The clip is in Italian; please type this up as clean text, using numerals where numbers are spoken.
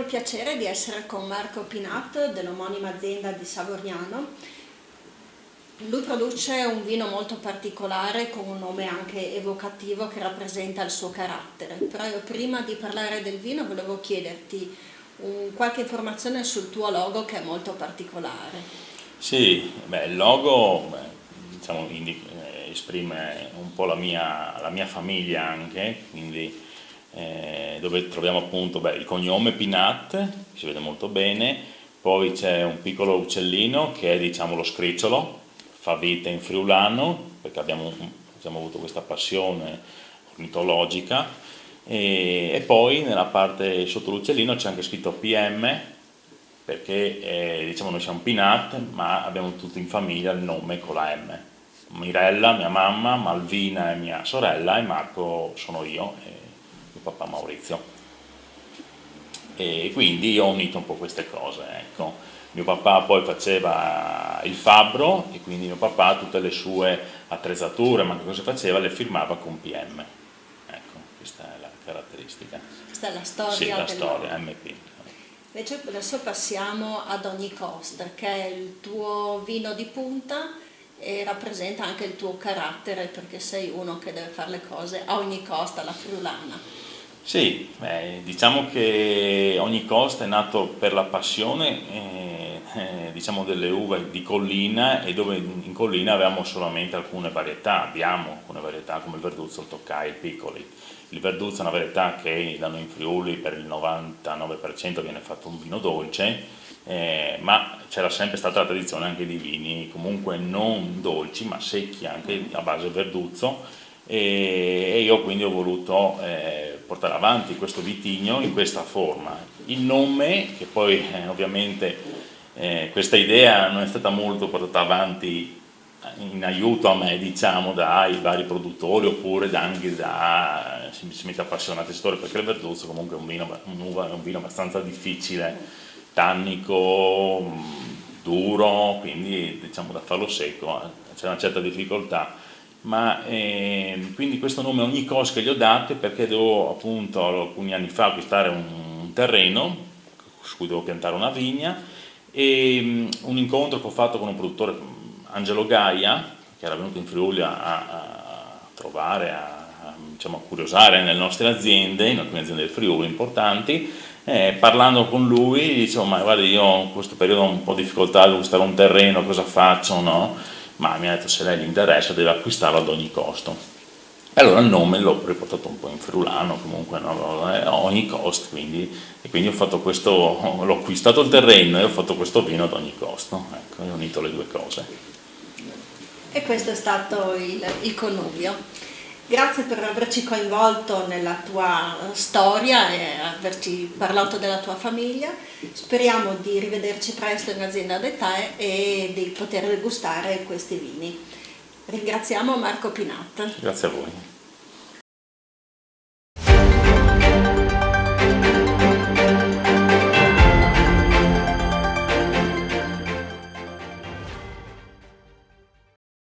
piacere di essere con Marco Pinat dell'omonima azienda di Savoriano. Lui produce un vino molto particolare con un nome anche evocativo che rappresenta il suo carattere. Però io prima di parlare del vino volevo chiederti qualche informazione sul tuo logo che è molto particolare. Sì, il logo diciamo, esprime un po' la mia famiglia anche, quindi dove troviamo appunto il cognome Pinat, che si vede molto bene, poi c'è un piccolo uccellino che è diciamo lo scricciolo, fa vita in friulano, perché abbiamo avuto questa passione ornitologica, e poi nella parte sotto l'uccellino c'è anche scritto PM, perché diciamo noi siamo Pinat, ma abbiamo tutti in famiglia il nome con la M. Mirella, mia mamma, Malvina è mia sorella e Marco sono io e mio papà Maurizio. E quindi io ho unito un po' queste cose, ecco. Mio papà poi faceva il fabbro e quindi mio papà tutte le sue attrezzature, ma che cosa faceva, le firmava con PM. Ecco, questa è la caratteristica. Questa è la storia Sì, la del storia, logo. MP. Invece adesso passiamo ad Ogni Costa, che è il tuo vino di punta e rappresenta anche il tuo carattere, perché sei uno che deve fare le cose a ogni costa, alla friulana. Sì, diciamo che Ogni Costa è nato per la passione diciamo delle uve di collina, e dove in collina avevamo solamente alcune varietà, abbiamo alcune varietà come il Verduzzo, il Toccai, il Piccoli. Il Verduzzo è una varietà che da noi in Friuli per il 99% viene fatto un vino dolce, ma c'era sempre stata la tradizione anche di vini comunque non dolci ma secchi, anche a base Verduzzo, e io quindi ho voluto portare avanti questo vitigno in questa forma. Il nome, che poi ovviamente questa idea non è stata molto portata avanti in aiuto a me, diciamo, dai vari produttori oppure anche da semplicemente appassionati settori, perché il Verduzzo comunque è un vino abbastanza difficile, tannico, duro, quindi diciamo da farlo secco c'è una certa difficoltà. Ma quindi questo nome Ogni Costa che gli ho dato perché devo appunto alcuni anni fa acquistare un terreno su cui devo piantare una vigna, e un incontro che ho fatto con un produttore, Angelo Gaia, che era venuto in Friuli a trovare, diciamo, a curiosare nelle nostre aziende, in alcune aziende del Friuli importanti. Parlando con lui dicevo: ma guarda, io in questo periodo ho un po' di difficoltà ad acquistare un terreno, cosa faccio, no? Ma mi ha detto: se lei gli interessa deve acquistarlo ad ogni costo. E allora il nome l'ho riportato un po' in friulano, comunque no, a ogni costo, e quindi ho fatto questo, l'ho acquistato il terreno e ho fatto questo vino ad ogni costo, ecco, ho unito le due cose. E questo è stato il connubio. Grazie per averci coinvolto nella tua storia e averci parlato della tua famiglia. Speriamo di rivederci presto in azienda d'età e di poter degustare questi vini. Ringraziamo Marco Pinat. Grazie a voi.